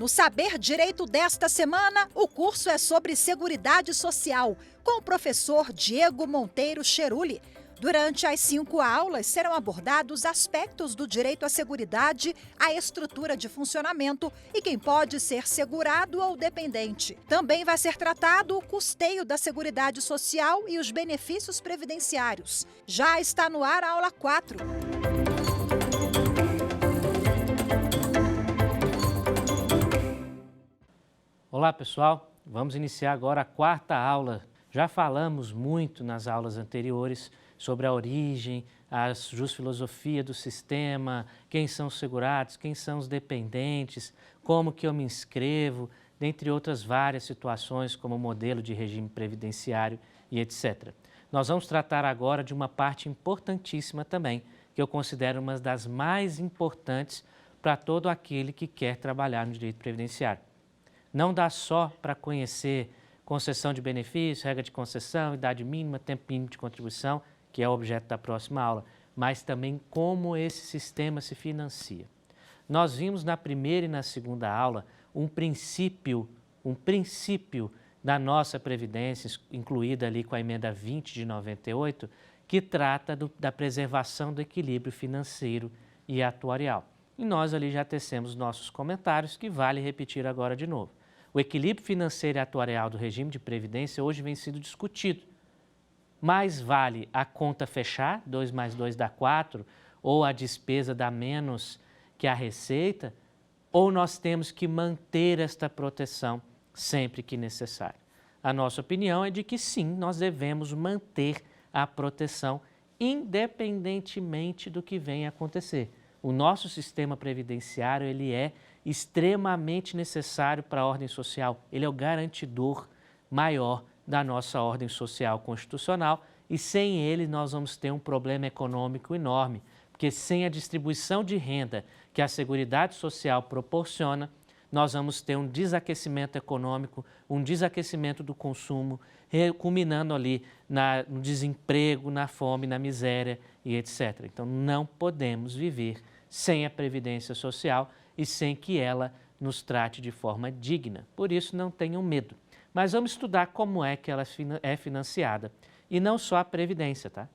No Saber Direito desta semana, o curso é sobre Seguridade Social, com o professor Diego Monteiro Cheruli. Durante as 5 aulas, serão abordados aspectos do direito à seguridade, a estrutura de funcionamento e quem pode ser segurado ou dependente. Também vai ser tratado o custeio da Seguridade Social e os benefícios previdenciários. Já está no ar a aula 4. Olá pessoal, vamos iniciar agora a 4ª aula. Já falamos muito nas aulas anteriores sobre a origem, a jusfilosofia do sistema, quem são os segurados, quem são os dependentes, como que eu me inscrevo, dentre outras várias situações como o modelo de regime previdenciário e etc. Nós vamos tratar agora de uma parte importantíssima também, que eu considero uma das mais importantes para todo aquele que quer trabalhar no direito previdenciário. Não dá só para conhecer concessão de benefício, regra de concessão, idade mínima, tempo mínimo de contribuição, que é o objeto da próxima aula, mas também como esse sistema se financia. Nós vimos na primeira e na segunda aula um princípio da nossa Previdência, incluída ali com a emenda 20 de 98, que trata da preservação do equilíbrio financeiro e atuarial. E nós ali já tecemos nossos comentários, que vale repetir agora de novo. O equilíbrio financeiro e atuarial do regime de previdência hoje vem sendo discutido. Mais vale a conta fechar, 2 mais 2 dá 4, ou a despesa dá menos que a receita, ou nós temos que manter esta proteção sempre que necessário? A nossa opinião é de que sim, nós devemos manter a proteção independentemente do que venha a acontecer. O nosso sistema previdenciário, ele é extremamente necessário para a ordem social. Ele é o garantidor maior da nossa ordem social constitucional e sem ele nós vamos ter um problema econômico enorme, porque sem a distribuição de renda que a Seguridade Social proporciona, nós vamos ter um desaquecimento econômico, um desaquecimento do consumo, culminando ali no desemprego, na fome, na miséria e etc. Então, não podemos viver sem a Previdência Social e sem que ela nos trate de forma digna. Por isso, não tenham medo. Mas vamos estudar como é que ela é financiada. E não só a Previdência, tá?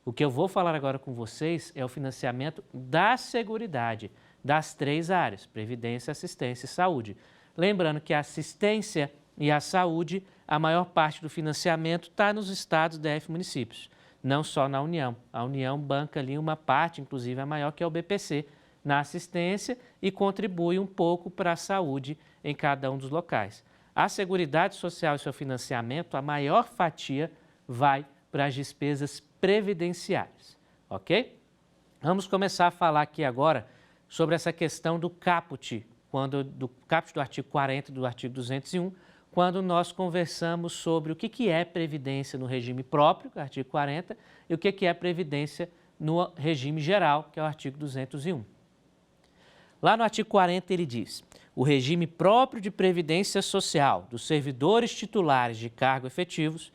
O que eu vou falar agora com vocês é o financiamento da Seguridade, das 3 áreas, Previdência, Assistência e Saúde. Lembrando que a assistência e a saúde, a maior parte do financiamento está nos estados, DF, municípios, não só na União. A União banca ali uma parte, inclusive a maior, que é o BPC, na assistência e contribui um pouco para a saúde em cada um dos locais. A Seguridade Social e seu financiamento, a maior fatia vai para as despesas previdenciárias, ok? Vamos começar a falar aqui agora sobre essa questão do caput, do caput do artigo 40 e do artigo 201, quando nós conversamos sobre o que é previdência no regime próprio, que é o artigo 40, e o que é previdência no regime geral, que é o artigo 201. Lá no artigo 40 ele diz: o regime próprio de previdência social dos servidores titulares de cargo efetivos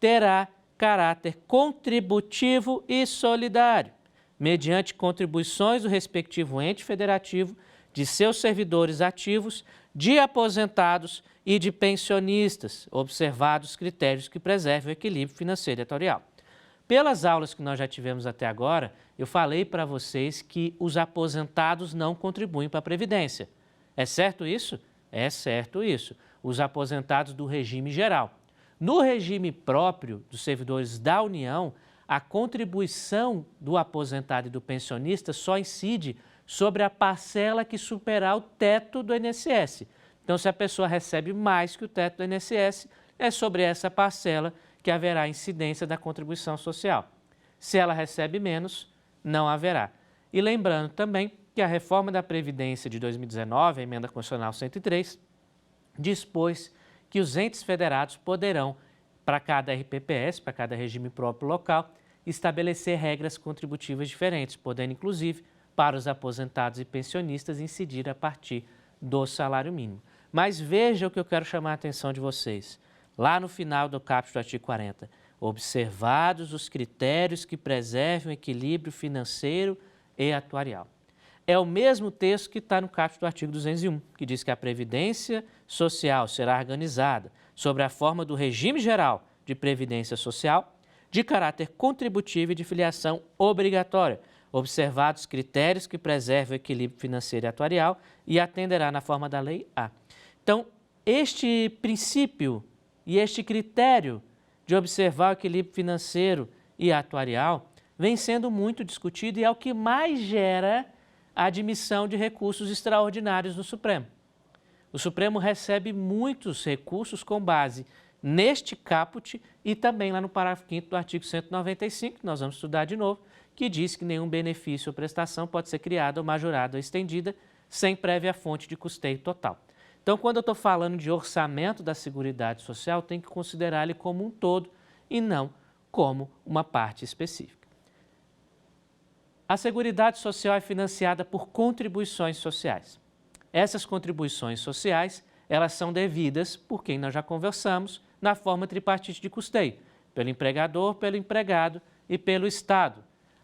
terá caráter contributivo e solidário, mediante contribuições do respectivo ente federativo, de seus servidores ativos, de aposentados e de pensionistas, observados critérios que preservem o equilíbrio financeiro e atuarial. Pelas aulas que nós já tivemos até agora, eu falei para vocês que os aposentados não contribuem para a Previdência. É certo isso? É certo isso. Os aposentados do regime geral. No regime próprio dos servidores da União, a contribuição do aposentado e do pensionista só incide sobre a parcela que superar o teto do INSS. Então, se a pessoa recebe mais que o teto do INSS, é sobre essa parcela que haverá incidência da contribuição social. Se ela recebe menos, não haverá. E lembrando também que a reforma da Previdência de 2019, a Emenda Constitucional 103, dispôs que os entes federados poderão, para cada RPPS, para cada regime próprio local, estabelecer regras contributivas diferentes, podendo, inclusive, para os aposentados e pensionistas, incidir a partir do salário mínimo. Mas veja o que eu quero chamar a atenção de vocês. Lá no final do caput do artigo 40, observados os critérios que preservem o equilíbrio financeiro e atuarial. é o mesmo texto que está no caput do artigo 201, que diz que a Previdência Social será organizada sobre a forma do regime geral de previdência social de caráter contributivo e de filiação obrigatória, observados critérios que preservem o equilíbrio financeiro e atuarial e atenderá na forma da Lei A. Então, este princípio e este critério de observar o equilíbrio financeiro e atuarial vem sendo muito discutido e é o que mais gera a admissão de recursos extraordinários no Supremo. O Supremo recebe muitos recursos com base neste caput e também lá no parágrafo 5º do artigo 195, que nós vamos estudar de novo, que diz que nenhum benefício ou prestação pode ser criada ou majorada ou estendida sem prévia fonte de custeio total. Então, quando eu estou falando de orçamento da Seguridade Social, tem que considerar ele como um todo e não como uma parte específica. A Seguridade Social é financiada por contribuições sociais. Essas contribuições sociais, elas são devidas, por quem nós já conversamos, na forma tripartite de custeio, pelo empregador, pelo empregado e pelo Estado.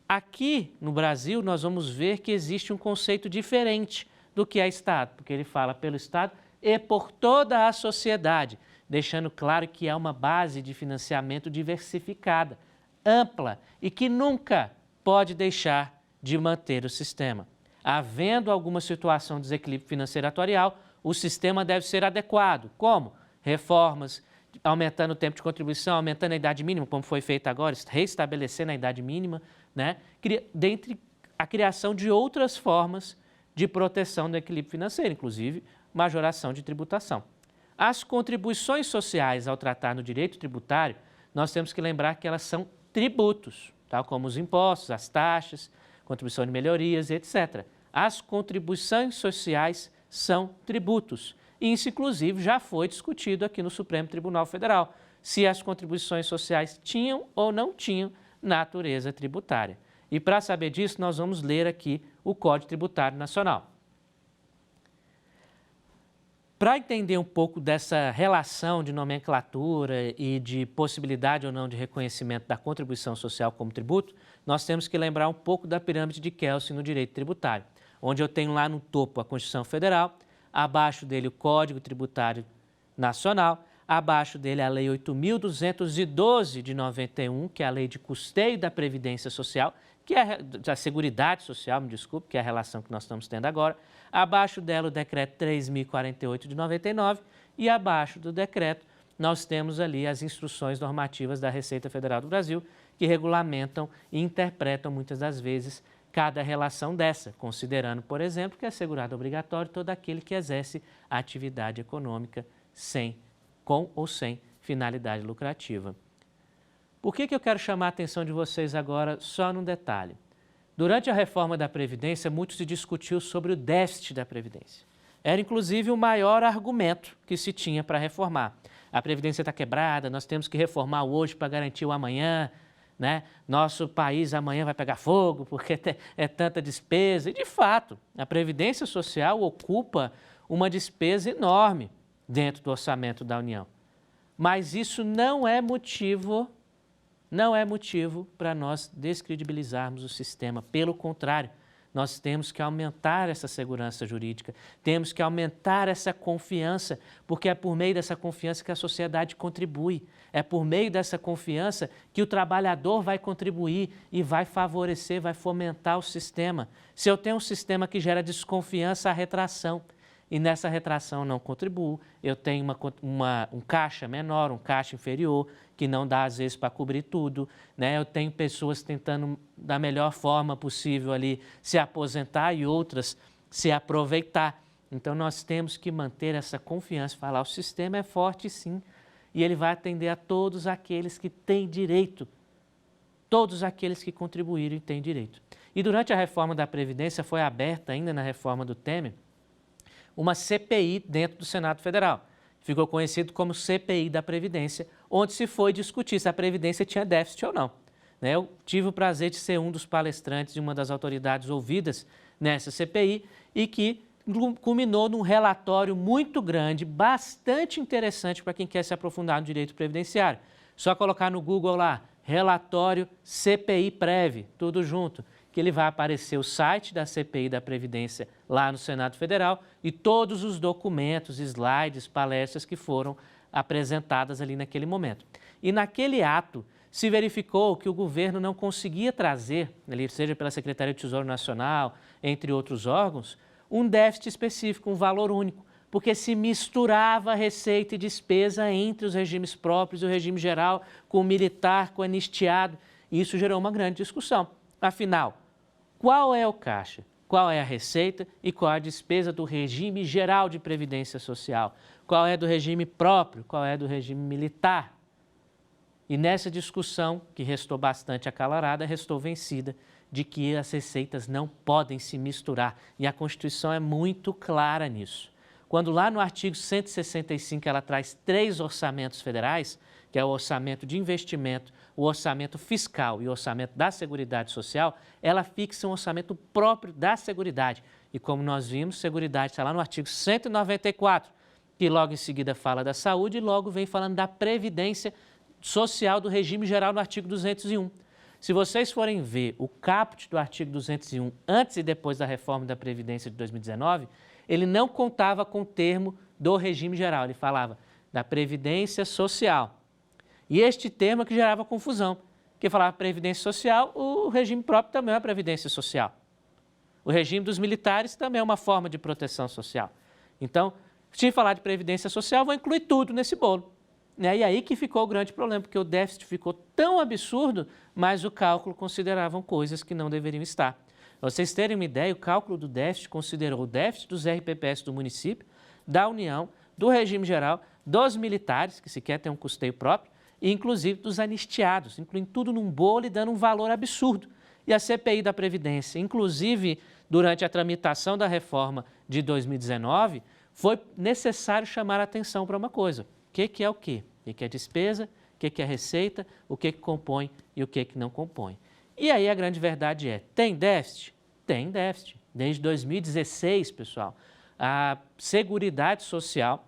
Aqui no Brasil, nós vamos ver que existe um conceito diferente do que é Estado, porque ele fala pelo Estado e por toda a sociedade, deixando claro que é uma base de financiamento diversificada, ampla e que nunca pode deixar de manter o sistema. Havendo alguma situação de desequilíbrio financeiro atuarial, o sistema deve ser adequado. Como? Reformas, aumentando o tempo de contribuição, aumentando a idade mínima, como foi feito agora, reestabelecendo a idade mínima, né? Dentre a criação de outras formas de proteção do equilíbrio financeiro, inclusive majoração de tributação. As contribuições sociais ao tratar no direito tributário, nós temos que lembrar que elas são tributos, tal como os impostos, as taxas, contribuição de melhorias, etc. As contribuições sociais são tributos. E isso, inclusive, já foi discutido aqui no Supremo Tribunal Federal, se as contribuições sociais tinham ou não tinham natureza tributária. E para saber disso, nós vamos ler aqui o Código Tributário Nacional. Para entender um pouco dessa relação de nomenclatura e de possibilidade ou não de reconhecimento da contribuição social como tributo, nós temos que lembrar um pouco da pirâmide de Kelsen no direito tributário, onde eu tenho lá no topo a Constituição Federal, abaixo dele o Código Tributário Nacional, abaixo dele a Lei 8.212 de 91, que é a Lei de Custeio da Previdência Social, que é da Seguridade Social, me desculpe, que é a relação que nós estamos tendo agora, abaixo dela o Decreto 3.048 de 99 e abaixo do decreto nós temos ali as instruções normativas da Receita Federal do Brasil, que regulamentam e interpretam muitas das vezes cada relação dessa, considerando, por exemplo, que é segurado obrigatório todo aquele que exerce atividade econômica com ou sem finalidade lucrativa. Por que eu quero chamar a atenção de vocês agora só num detalhe? Durante a reforma da Previdência, muito se discutiu sobre o déficit da Previdência. Era, inclusive, o maior argumento que se tinha para reformar. A Previdência está quebrada, nós temos que reformar hoje para garantir o amanhã, né? Nosso país amanhã vai pegar fogo porque é tanta despesa. E, de fato, a Previdência Social ocupa uma despesa enorme dentro do orçamento da União. Mas isso não é motivo para nós descredibilizarmos o sistema. Pelo contrário, nós temos que aumentar essa segurança jurídica, temos que aumentar essa confiança, porque é por meio dessa confiança que a sociedade contribui, é por meio dessa confiança que o trabalhador vai contribuir e vai favorecer, vai fomentar o sistema. Se eu tenho um sistema que gera desconfiança, há retração. E nessa retração eu não contribuo, eu tenho um caixa menor, um caixa inferior, que não dá às vezes para cobrir tudo, né? Eu tenho pessoas tentando da melhor forma possível ali se aposentar e outras se aproveitar. Então nós temos que manter essa confiança, falar o sistema é forte sim, e ele vai atender a todos aqueles que têm direito, todos aqueles que contribuíram e têm direito. E durante a reforma da Previdência foi aberta ainda na reforma do Temer, uma CPI dentro do Senado Federal. Ficou conhecido como CPI da Previdência, onde se foi discutir se a Previdência tinha déficit ou não. Eu tive o prazer de ser um dos palestrantes de uma das autoridades ouvidas nessa CPI e que culminou num relatório muito grande, bastante interessante para quem quer se aprofundar no direito previdenciário. Só colocar no Google lá, relatório CPI Prev, tudo junto, que ele vai aparecer o site da CPI da Previdência lá no Senado Federal e todos os documentos, slides, palestras que foram apresentadas ali naquele momento. E naquele ato se verificou que o governo não conseguia trazer, seja pela Secretaria do Tesouro Nacional, entre outros órgãos, um déficit específico, um valor único, porque se misturava receita e despesa entre os regimes próprios e o regime geral, com o militar, com o anistiado, e isso gerou uma grande discussão. Afinal, qual é o caixa, qual é a receita e qual é a despesa do regime geral de previdência social? Qual é do regime próprio, qual é do regime militar? E nessa discussão, que restou bastante acalorada, restou vencida de que as receitas não podem se misturar. E a Constituição é muito clara nisso. Quando lá no artigo 165 ela traz 3 orçamentos federais, que é o orçamento de investimento, o orçamento fiscal e o orçamento da Seguridade Social, ela fixa um orçamento próprio da Seguridade. E como nós vimos, Seguridade está lá no artigo 194, que logo em seguida fala da saúde e logo vem falando da Previdência Social do regime geral no artigo 201. Se vocês forem ver o caput do artigo 201 antes e depois da reforma da Previdência de 2019, ele não contava com o termo do regime geral, ele falava da Previdência Social. E este termo é que gerava confusão, porque falava Previdência Social, o regime próprio também é a Previdência Social. O regime dos militares também é uma forma de proteção social. Então, se falar de Previdência Social, vou incluir tudo nesse bolo. E aí que ficou o grande problema, porque o déficit ficou tão absurdo, mas o cálculo consideravam coisas que não deveriam estar. Para vocês terem uma ideia, o cálculo do déficit considerou o déficit dos RPPS do município, da União, do regime geral, dos militares, que sequer tem um custeio próprio, e inclusive dos anistiados, incluindo tudo num bolo e dando um valor absurdo. E a CPI da Previdência, inclusive durante a tramitação da reforma de 2019, foi necessário chamar a atenção para uma coisa. O que é o quê? O que é despesa, o que é receita, o que compõe e o que não compõe. E aí a grande verdade é, tem déficit? Tem déficit. Desde 2016, pessoal, a Seguridade Social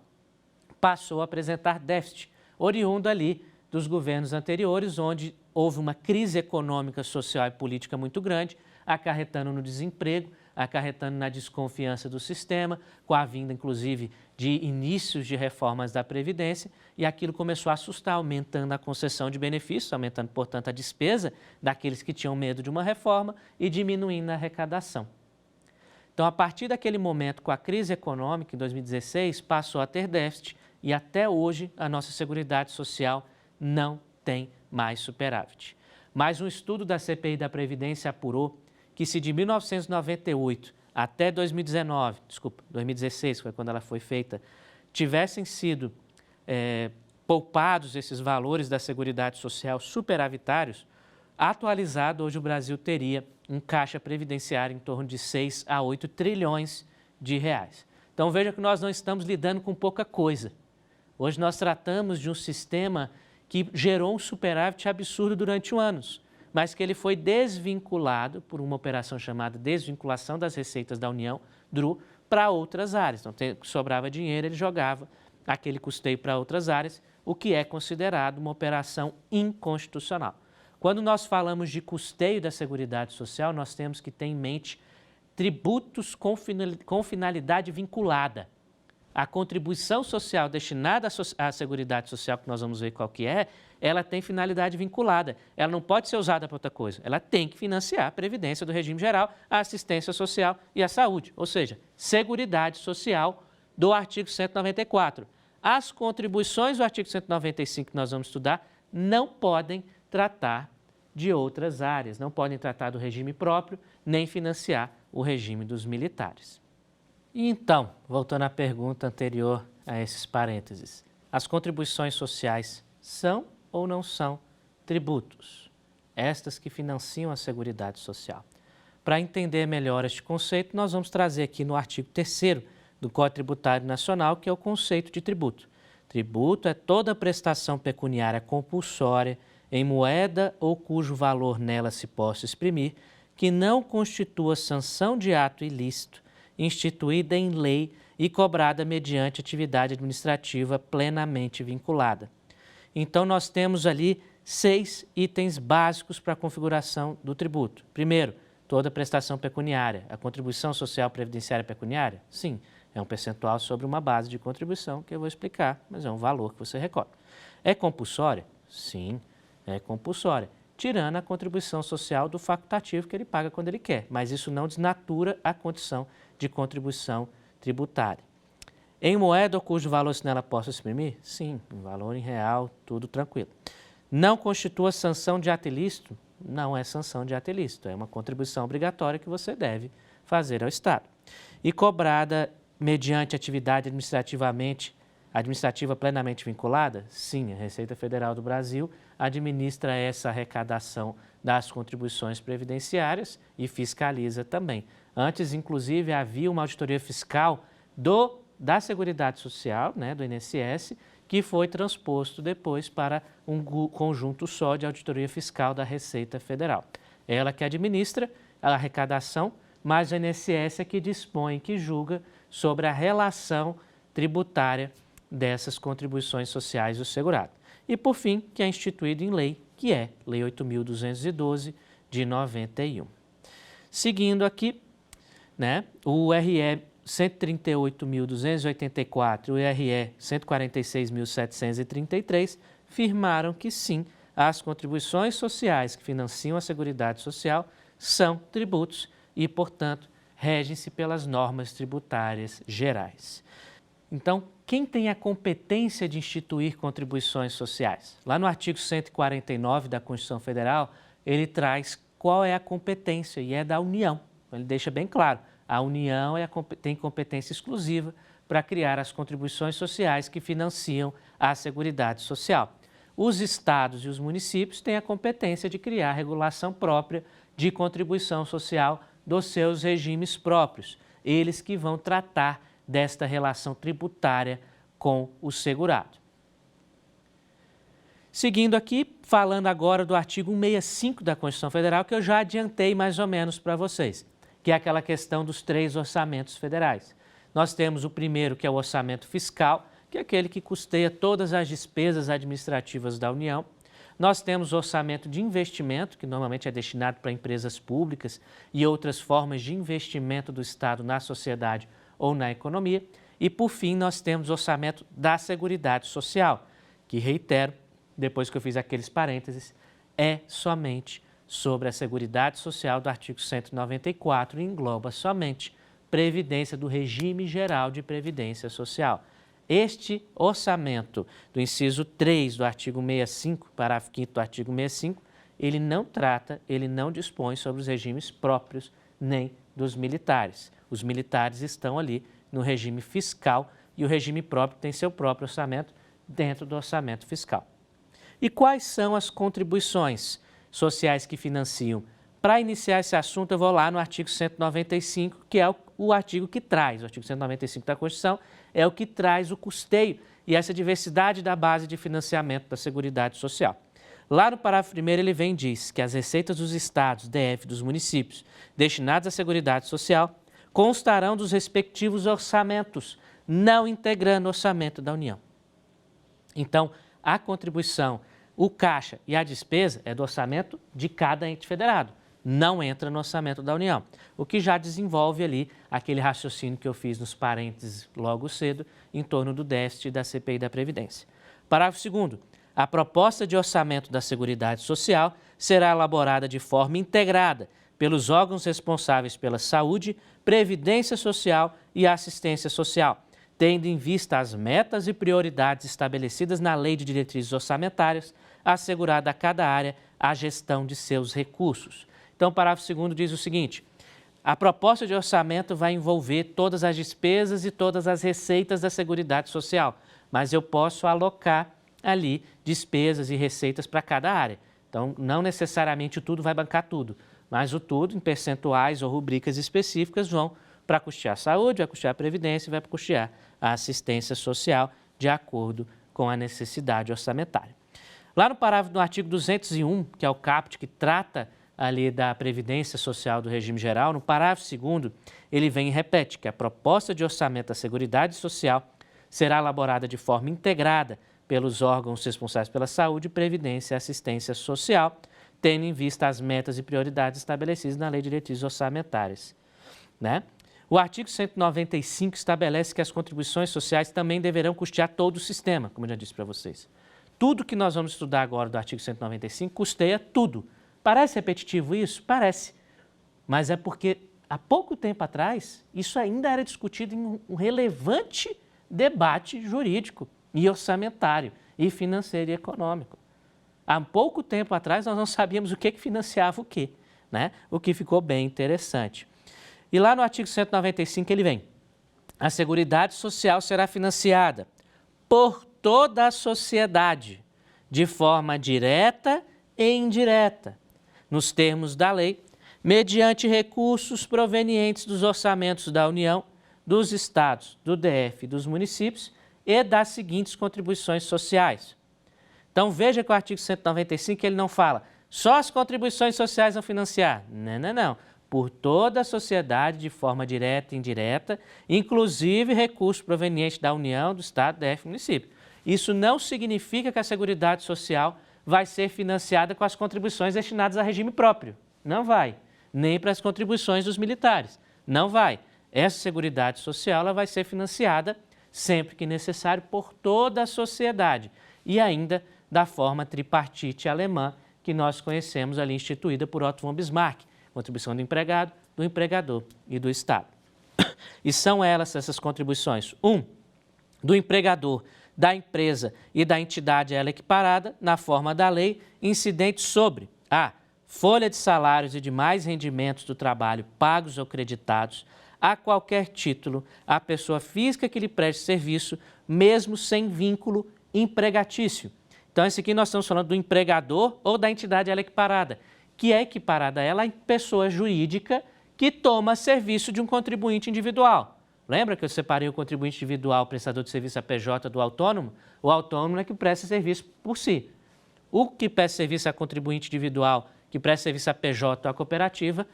passou a apresentar déficit, oriundo ali dos governos anteriores, onde houve uma crise econômica, social e política muito grande, acarretando no desemprego, acarretando na desconfiança do sistema, com a vinda, inclusive, de inícios de reformas da Previdência, e aquilo começou a assustar, aumentando a concessão de benefícios, aumentando, portanto, a despesa daqueles que tinham medo de uma reforma e diminuindo a arrecadação. Então, a partir daquele momento, com a crise econômica, em 2016, passou a ter déficit e até hoje a nossa Seguridade Social não tem mais superávit. Mas um estudo da CPI da Previdência apurou que se de 1998 até 2016, foi quando ela foi feita, tivessem sido poupados esses valores da Seguridade Social superavitários, atualizado, hoje o Brasil teria um caixa previdenciário em torno de 6 a 8 trilhões de reais. Então veja que nós não estamos lidando com pouca coisa. Hoje nós tratamos de um sistema que gerou um superávit absurdo durante anos, mas que ele foi desvinculado por uma operação chamada desvinculação das receitas da União, DRU, para outras áreas. Então, sobrava dinheiro, ele jogava aquele custeio para outras áreas, o que é considerado uma operação inconstitucional. Quando nós falamos de custeio da Seguridade Social, nós temos que ter em mente tributos com finalidade vinculada. A contribuição social destinada à Seguridade Social, que nós vamos ver qual que é, ela tem finalidade vinculada. Ela não pode ser usada para outra coisa. Ela tem que financiar a Previdência do regime geral, a assistência social e a saúde. Ou seja, Seguridade Social do artigo 194. As contribuições do artigo 195 que nós vamos estudar não podem tratar de outras áreas, não podem tratar do regime próprio, nem financiar o regime dos militares. E então, voltando à pergunta anterior a esses parênteses, as contribuições sociais são ou não são tributos? Estas que financiam a Seguridade Social. Para entender melhor este conceito, nós vamos trazer aqui no artigo 3º do Código Tributário Nacional, que é o conceito de tributo. Tributo é toda prestação pecuniária compulsória em moeda ou cujo valor nela se possa exprimir, que não constitua sanção de ato ilícito, instituída em lei e cobrada mediante atividade administrativa plenamente vinculada. Então, nós temos ali 6 itens básicos para a configuração do tributo. Primeiro, toda prestação pecuniária. A contribuição social previdenciária pecuniária? Sim, é um percentual sobre uma base de contribuição que eu vou explicar, mas é um valor que você recolhe. É compulsória? Sim, é compulsória, tirando a contribuição social do facultativo que ele paga quando ele quer, mas isso não desnatura a condição de contribuição tributária. Em moeda ou cujo valor se nela possa exprimir? Sim, em valor em real, tudo tranquilo. Não constitua sanção de ato ilícito? Não é sanção de ato ilícito, é uma contribuição obrigatória que você deve fazer ao Estado. E cobrada mediante atividade administrativa plenamente vinculada? Sim, a Receita Federal do Brasil administra essa arrecadação das contribuições previdenciárias e fiscaliza também. Antes, inclusive, havia uma auditoria fiscal da Seguridade Social, né, do INSS, que foi transposto depois para um conjunto só de auditoria fiscal da Receita Federal. Ela que administra a arrecadação, mas o INSS é que dispõe, que julga sobre a relação tributária dessas contribuições sociais do segurado. E, por fim, que é instituído em lei, que é Lei 8.212, de 91. Seguindo aqui, né, o RE 138.284 e o RE 146.733 firmaram que sim, as contribuições sociais que financiam a Seguridade Social são tributos e, portanto, regem-se pelas normas tributárias gerais. Então, quem tem a competência de instituir contribuições sociais? Lá no artigo 149 da Constituição Federal, ele traz qual é a competência e é da União. Ele deixa bem claro, a União tem competência exclusiva para criar as contribuições sociais que financiam a Seguridade Social. Os estados e os municípios têm a competência de criar regulação própria de contribuição social dos seus regimes próprios, eles que vão tratar desta relação tributária com o segurado. Seguindo aqui, falando agora do artigo 165 da Constituição Federal, que eu já adiantei mais ou menos para vocês, que é aquela questão dos 3 orçamentos federais. Nós temos o primeiro, que é o orçamento fiscal, que é aquele que custeia todas as despesas administrativas da União. Nós temos o orçamento de investimento, que normalmente é destinado para empresas públicas e outras formas de investimento do Estado na sociedade ou na economia. E, por fim, nós temos o orçamento da Seguridade Social, que, reitero, depois que eu fiz aqueles parênteses, é somente sobre a Seguridade Social do artigo 194 e engloba somente previdência do regime geral de previdência social. Este orçamento do inciso 3 do artigo 65, parágrafo 5º do artigo 65, ele não trata, ele não dispõe sobre os regimes próprios nem dos militares. Os militares estão ali no regime fiscal e o regime próprio tem seu próprio orçamento dentro do orçamento fiscal. E quais são as contribuições sociais que financiam? Para iniciar esse assunto, eu vou lá no artigo 195, que é o artigo que traz, o artigo 195 da Constituição, é o que traz o custeio e essa diversidade da base de financiamento da Seguridade Social. Lá no parágrafo 1º ele vem e diz que as receitas dos estados, DF, dos municípios, destinadas à Seguridade Social, constarão dos respectivos orçamentos, não integrando o orçamento da União. Então, a contribuição, o caixa e a despesa é do orçamento de cada ente federado, não entra no orçamento da União, o que já desenvolve ali aquele raciocínio que eu fiz nos parênteses logo cedo em torno do déficit da CPI da Previdência. Parágrafo 2º. A proposta de orçamento da Seguridade Social será elaborada de forma integrada pelos órgãos responsáveis pela saúde, previdência social e assistência social, tendo em vista as metas e prioridades estabelecidas na Lei de Diretrizes Orçamentárias, assegurada a cada área a gestão de seus recursos. Então, o parágrafo 2º diz o seguinte: a proposta de orçamento vai envolver todas as despesas e todas as receitas da Seguridade Social, mas eu posso alocar ali despesas e receitas para cada área. Então, não necessariamente o tudo vai bancar tudo, mas o tudo em percentuais ou rubricas específicas vão para custear a saúde, vai custear a previdência e vai custear a assistência social de acordo com a necessidade orçamentária. Lá no parágrafo do artigo 201, que é o caput, que trata ali da previdência social do regime geral, no parágrafo 2º, ele vem e repete que a proposta de orçamento da Seguridade Social será elaborada de forma integrada pelos órgãos responsáveis pela saúde, previdência e assistência social, tendo em vista as metas e prioridades estabelecidas na Lei de Diretrizes Orçamentárias, né? O artigo 195 estabelece que as contribuições sociais também deverão custear todo o sistema, como eu já disse para vocês. Tudo que nós vamos estudar agora do artigo 195 custeia tudo. Parece repetitivo isso? Parece. Mas é porque há pouco tempo atrás isso ainda era discutido em um relevante debate jurídico e orçamentário e financeiro e econômico. Há pouco tempo atrás nós não sabíamos o que financiava o quê, né? O que ficou bem interessante. E lá no artigo 195 ele vem: a Seguridade Social será financiada por toda a sociedade, de forma direta e indireta, nos termos da lei, mediante recursos provenientes dos orçamentos da União, dos Estados, do DF e dos municípios e das seguintes contribuições sociais. Então veja que o artigo 195 ele não fala só as contribuições sociais vão financiar. Não. Por toda a sociedade de forma direta e indireta, inclusive recursos provenientes da União, do Estado, DF e município. Isso não significa que a Seguridade Social vai ser financiada com as contribuições destinadas a regime próprio. Não vai. Nem para as contribuições dos militares. Não vai. Essa Seguridade Social ela vai ser financiada, sempre que necessário, por toda a sociedade. E ainda da forma tripartite alemã que nós conhecemos ali, instituída por Otto von Bismarck. Contribuição do empregado, do empregador e do Estado. E são elas, essas contribuições: 1. Do empregador, da empresa e da entidade a ela equiparada, na forma da lei, incidentes sobre a folha de salários e demais rendimentos do trabalho pagos ou creditados a qualquer título à pessoa física que lhe preste serviço, mesmo sem vínculo empregatício. Então, esse aqui nós estamos falando do empregador ou da entidade a ela equiparada, que é equiparada a ela em pessoa jurídica que toma serviço de um contribuinte individual. Lembra que eu separei o contribuinte individual, o prestador de serviço a PJ do autônomo? O autônomo é que presta serviço por si. O que presta serviço a contribuinte individual, que presta serviço a PJ ou a cooperativa,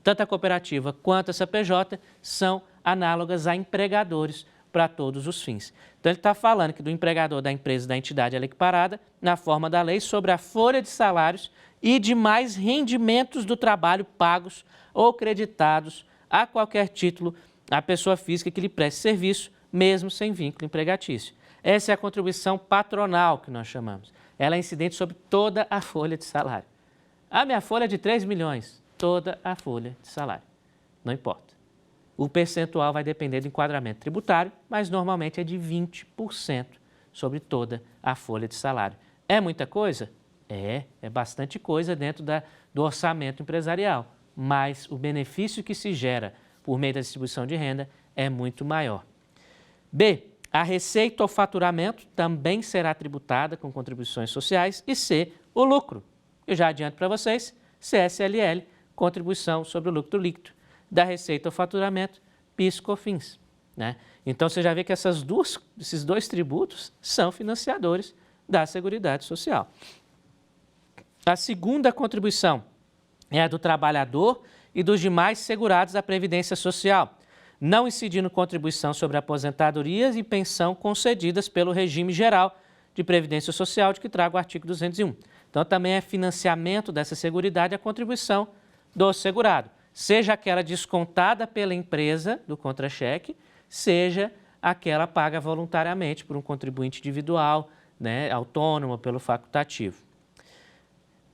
tanto a cooperativa quanto essa PJ são análogas a empregadores para todos os fins. Então, ele está falando que do empregador da empresa da entidade ela é equiparada, na forma da lei, sobre a folha de salários e demais rendimentos do trabalho pagos ou creditados a qualquer título à pessoa física que lhe preste serviço, mesmo sem vínculo empregatício. Essa é a contribuição patronal que nós chamamos. Ela é incidente sobre toda a folha de salário. A minha folha é de 3 milhões, toda a folha de salário. Não importa. O percentual vai depender do enquadramento tributário, mas normalmente é de 20% sobre toda a folha de salário. É muita coisa? É bastante coisa dentro do orçamento empresarial, mas o benefício que se gera por meio da distribuição de renda é muito maior. B. A receita ou faturamento também será tributada com contribuições sociais. E C. O lucro. Eu já adianto para vocês, CSLL, contribuição sobre o lucro líquido. Da receita ou faturamento, PIS, COFINS, né? Então, você já vê que esses dois tributos são financiadores da Seguridade Social. A segunda contribuição é a do trabalhador e dos demais segurados da Previdência Social, não incidindo contribuição sobre aposentadorias e pensão concedidas pelo regime geral de Previdência Social, de que traga o artigo 201. Então, também é financiamento dessa seguridade a contribuição do segurado, seja aquela descontada pela empresa do contra-cheque, seja aquela paga voluntariamente por um contribuinte individual, né, autônomo, pelo facultativo.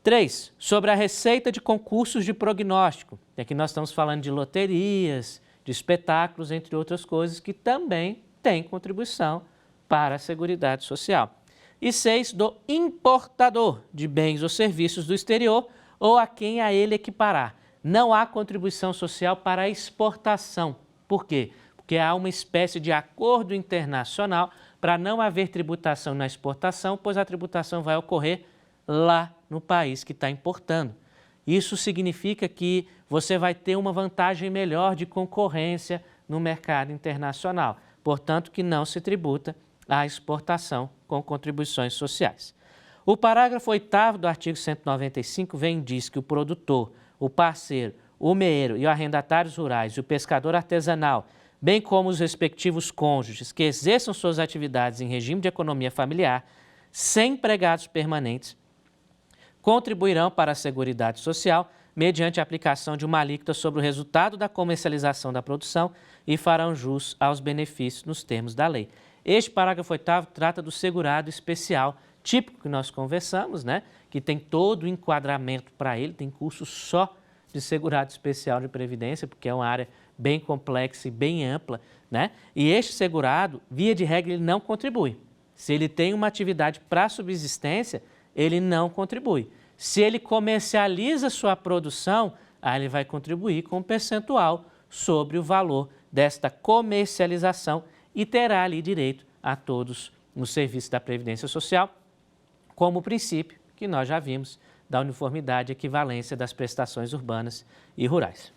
3. Sobre a receita de concursos de prognóstico. Aqui nós estamos falando de loterias, de espetáculos, entre outras coisas, que também têm contribuição para a Seguridade Social. E 6. Do importador de bens ou serviços do exterior ou a quem a ele equiparar. Não há contribuição social para a exportação. Por quê? Porque há uma espécie de acordo internacional para não haver tributação na exportação, pois a tributação vai ocorrer lá no país que está importando. Isso significa que você vai ter uma vantagem melhor de concorrência no mercado internacional. Portanto, que não se tributa a exportação com contribuições sociais. O parágrafo 8º do artigo 195 vem e diz que o produtor, o parceiro, o meeiro e os arrendatários rurais e o pescador artesanal, bem como os respectivos cônjuges que exerçam suas atividades em regime de economia familiar, sem empregados permanentes, contribuirão para a Seguridade Social mediante a aplicação de uma alíquota sobre o resultado da comercialização da produção e farão jus aos benefícios nos termos da lei. Este parágrafo 8º trata do segurado especial, típico que nós conversamos, né? Que tem todo o enquadramento para ele, tem curso só de segurado especial de previdência, porque é uma área bem complexa e bem ampla, né? E este segurado, via de regra, ele não contribui. Se ele tem uma atividade para subsistência, ele não contribui. Se ele comercializa sua produção, aí ele vai contribuir com um percentual sobre o valor desta comercialização e terá ali direito a todos os serviços da Previdência Social, como o princípio que nós já vimos da uniformidade e equivalência das prestações urbanas e rurais.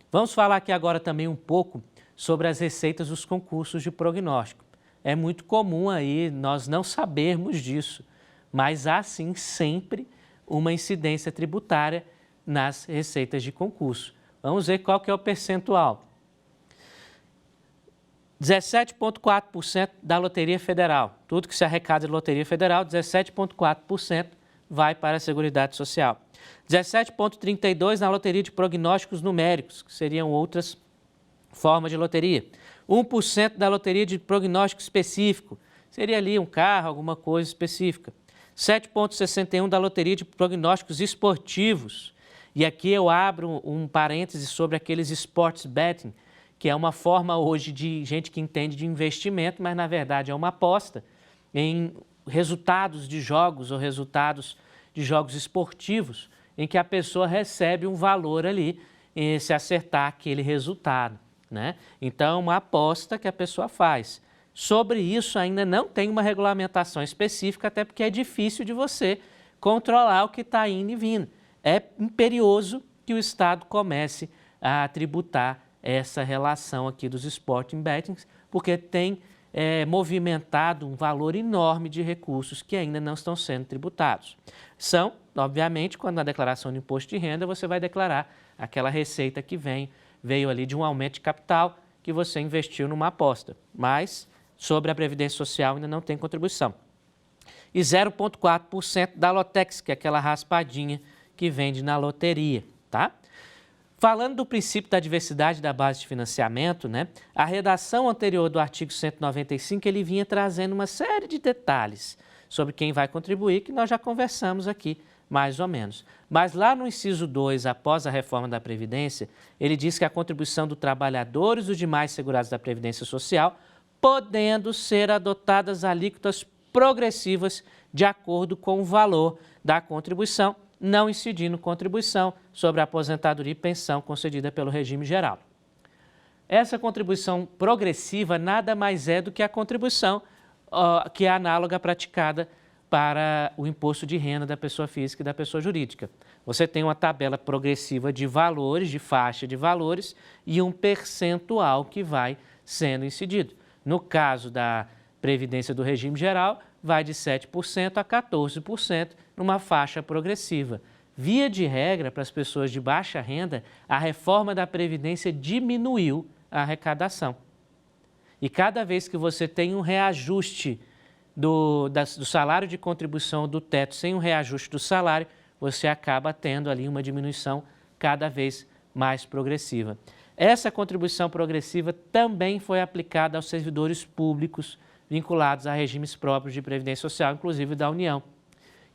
Vamos falar aqui agora também um pouco sobre as receitas dos concursos de prognóstico. É muito comum aí nós não sabermos disso, mas há sim sempre uma incidência tributária nas receitas de concurso. Vamos ver qual que é o percentual. 17,4% da Loteria Federal. Tudo que se arrecada de Loteria Federal, 17,4% vai para a Seguridade Social. 17,32% na Loteria de Prognósticos Numéricos, que seriam outras formas de loteria. 1% da Loteria de Prognóstico Específico, seria ali um carro, alguma coisa específica. 7,61% da Loteria de Prognósticos Esportivos. E aqui eu abro um parêntese sobre aqueles sports betting, que é uma forma hoje de gente que entende de investimento, mas na verdade é uma aposta em resultados de jogos ou resultados de jogos esportivos, em que a pessoa recebe um valor ali se acertar aquele resultado, né? Então, uma aposta que a pessoa faz. Sobre isso ainda não tem uma regulamentação específica, até porque é difícil de você controlar o que está indo e vindo. É imperioso que o Estado comece a tributar essa relação aqui dos sporting bettings, porque tem movimentado um valor enorme de recursos que ainda não estão sendo tributados. São, obviamente, quando na declaração de imposto de renda você vai declarar aquela receita que veio ali de um aumento de capital que você investiu numa aposta, mas sobre a Previdência Social ainda não tem contribuição. E 0,4% da Lotex, que é aquela raspadinha que vende na loteria, tá? Falando do princípio da diversidade da base de financiamento, né, a redação anterior do artigo 195, ele vinha trazendo uma série de detalhes sobre quem vai contribuir, que nós já conversamos aqui, mais ou menos. Mas lá no inciso 2, após a reforma da Previdência, ele diz que a contribuição do trabalhador e dos demais segurados da Previdência Social, podendo ser adotadas alíquotas progressivas de acordo com o valor da contribuição, não incidindo contribuição sobre a aposentadoria e pensão concedida pelo regime geral. Essa contribuição progressiva nada mais é do que a contribuição que é análoga praticada para o imposto de renda da pessoa física e da pessoa jurídica. Você tem uma tabela progressiva de valores, de faixa de valores e um percentual que vai sendo incidido. No caso da Previdência do regime geral, vai de 7% a 14% numa faixa progressiva. Via de regra, para as pessoas de baixa renda, a reforma da Previdência diminuiu a arrecadação. E cada vez que você tem um reajuste do salário de contribuição do teto sem um reajuste do salário, você acaba tendo ali uma diminuição cada vez mais progressiva. Essa contribuição progressiva também foi aplicada aos servidores públicos vinculados a regimes próprios de Previdência Social, inclusive da União.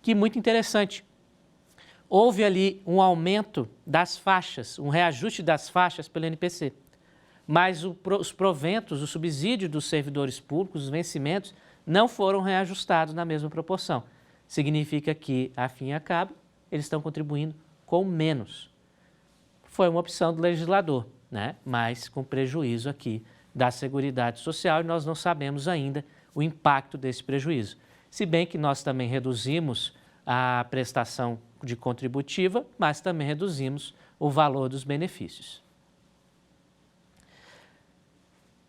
Que muito interessante. Houve ali um aumento das faixas, um reajuste das faixas pelo INPC. Mas os proventos, o subsídio dos servidores públicos, os vencimentos, não foram reajustados na mesma proporção. Significa que, a fim e a cabo, eles estão contribuindo com menos. Foi uma opção do legislador, né? Mas com prejuízo aqui da Seguridade Social e nós não sabemos ainda o impacto desse prejuízo. Se bem que nós também reduzimos a prestação de contributiva, mas também reduzimos o valor dos benefícios.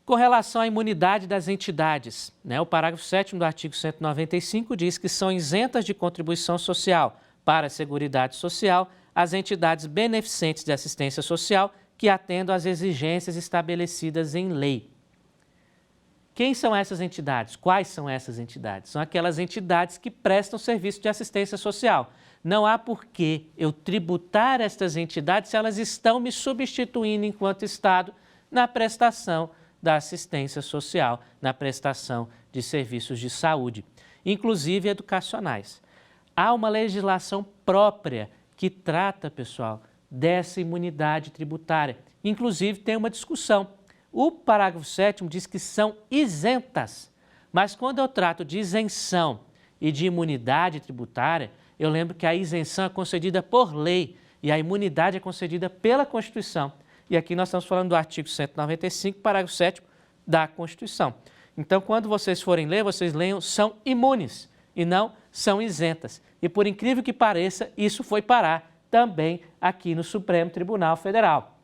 Com relação à imunidade das entidades, né, o parágrafo 7º do artigo 195 diz que são isentas de contribuição social para a Seguridade Social as entidades beneficentes de assistência social que atendam às exigências estabelecidas em lei. quem são essas entidades? Quais são essas entidades? São aquelas entidades que prestam serviço de assistência social. Não há por que eu tributar estas entidades se elas estão me substituindo enquanto Estado na prestação da assistência social, na prestação de serviços de saúde, inclusive educacionais. Há uma legislação própria que trata, pessoal, dessa imunidade tributária. Inclusive, tem uma discussão. O parágrafo 7º diz que são isentas, mas quando eu trato de isenção e de imunidade tributária, eu lembro que a isenção é concedida por lei e a imunidade é concedida pela Constituição. E aqui nós estamos falando do artigo 195, parágrafo 7º da Constituição. Então, quando vocês forem ler, vocês leiam são imunes e não são isentas. E por incrível que pareça, isso foi parar também aqui no Supremo Tribunal Federal,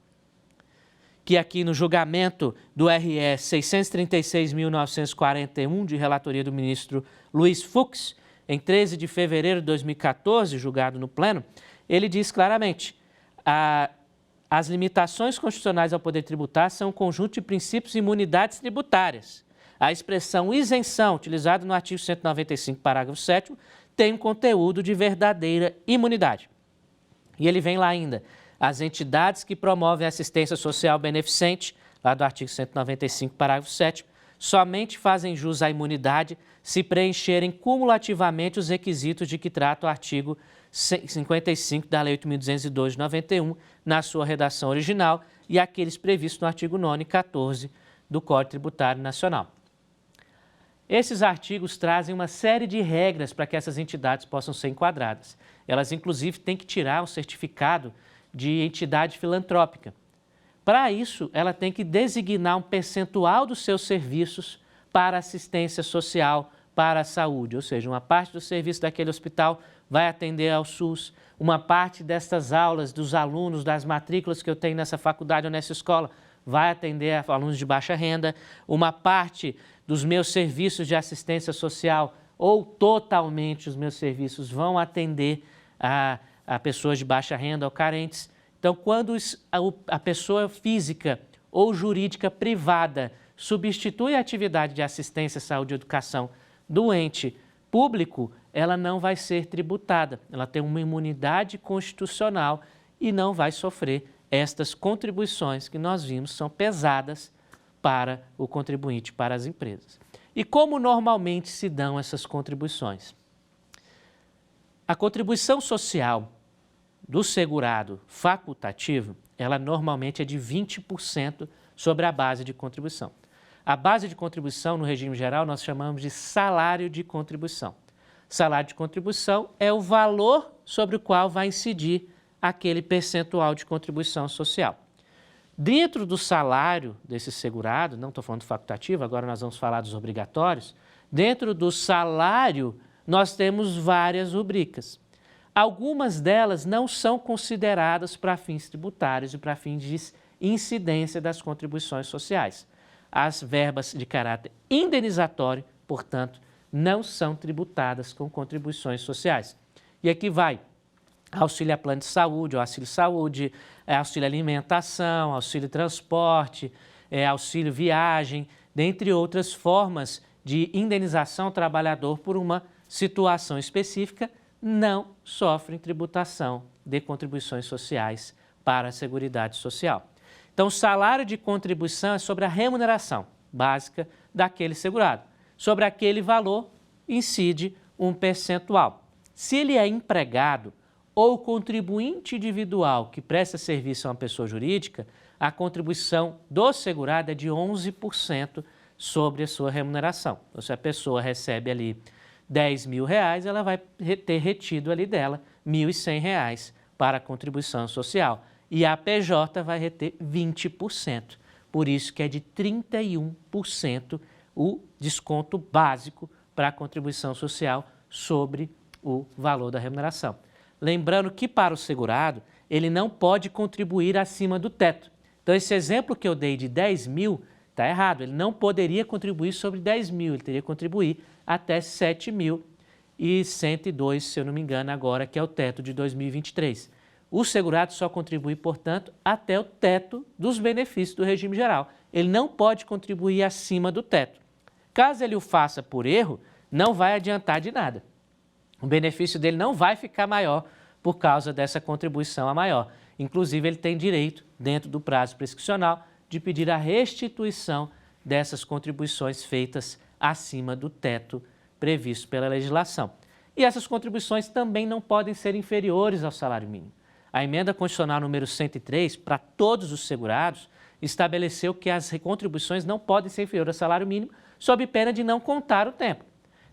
que aqui no julgamento do RS 636.941, de relatoria do ministro Luiz Fux, em 13 de fevereiro de 2014, julgado no pleno, ele diz claramente: as limitações constitucionais ao poder tributar são um conjunto de princípios e imunidades tributárias. A expressão isenção, utilizada no artigo 195, parágrafo 7º, tem um conteúdo de verdadeira imunidade. E ele vem lá ainda: as entidades que promovem assistência social beneficente, lá do artigo 195, parágrafo 7º, somente fazem jus à imunidade se preencherem cumulativamente os requisitos de que trata o artigo 55 da Lei 8.202 de 91, na sua redação original, e aqueles previstos no artigo 9º e 14 do Código Tributário Nacional. Esses artigos trazem uma série de regras para que essas entidades possam ser enquadradas. Elas, inclusive, têm que tirar o certificado de entidade filantrópica. Para isso, ela tem que designar um percentual dos seus serviços para assistência social, para a saúde, ou seja, uma parte do serviço daquele hospital vai atender ao SUS, uma parte destas aulas dos alunos, das matrículas que eu tenho nessa faculdade ou nessa escola, vai atender a alunos de baixa renda, uma parte dos meus serviços de assistência social ou totalmente os meus serviços vão atender a pessoas de baixa renda ou carentes. Então, quando a pessoa física ou jurídica privada substitui a atividade de assistência, saúde e educação do ente público, ela não vai ser tributada. Ela tem uma imunidade constitucional e não vai sofrer estas contribuições que nós vimos são pesadas para o contribuinte, para as empresas. E como normalmente se dão essas contribuições? A contribuição social do segurado facultativo, ela normalmente é de 20% sobre a base de contribuição. A base de contribuição, no regime geral, nós chamamos de salário de contribuição. Salário de contribuição é o valor sobre o qual vai incidir aquele percentual de contribuição social. Dentro do salário desse segurado, não estou falando do facultativo, agora nós vamos falar dos obrigatórios, dentro do salário nós temos várias rubricas. Algumas delas não são consideradas para fins tributários e para fins de incidência das contribuições sociais. As verbas de caráter indenizatório, portanto, não são tributadas com contribuições sociais. E aqui vai auxílio a plano de saúde, auxílio saúde, auxílio alimentação, auxílio transporte, auxílio viagem, dentre outras formas de indenização ao trabalhador por uma situação específica, não sofrem tributação de contribuições sociais para a Seguridade Social. Então, o salário de contribuição é sobre a remuneração básica daquele segurado. Sobre aquele valor, incide um percentual. Se ele é empregado ou contribuinte individual que presta serviço a uma pessoa jurídica, a contribuição do segurado é de 11% sobre a sua remuneração. Então, se a pessoa recebe ali R$10.000, ela vai ter retido ali dela R$1.100 para a contribuição social. E a PJ vai reter 20%. Por isso que é de 31% o desconto básico para a contribuição social sobre o valor da remuneração. Lembrando que para o segurado, ele não pode contribuir acima do teto. Então, esse exemplo que eu dei de 10 mil está errado. Ele não poderia contribuir sobre 10 mil, ele teria que contribuir até 7.102, se eu não me engano, agora, que é o teto de 2023. O segurado só contribui, portanto, até o teto dos benefícios do regime geral. Ele não pode contribuir acima do teto. Caso ele o faça por erro, não vai adiantar de nada. O benefício dele não vai ficar maior por causa dessa contribuição a maior. Inclusive, ele tem direito, dentro do prazo prescricional, de pedir a restituição dessas contribuições feitas acima do teto previsto pela legislação. E essas contribuições também não podem ser inferiores ao salário mínimo. A emenda constitucional número 103, para todos os segurados, estabeleceu que as contribuições não podem ser inferiores ao salário mínimo, sob pena de não contar o tempo.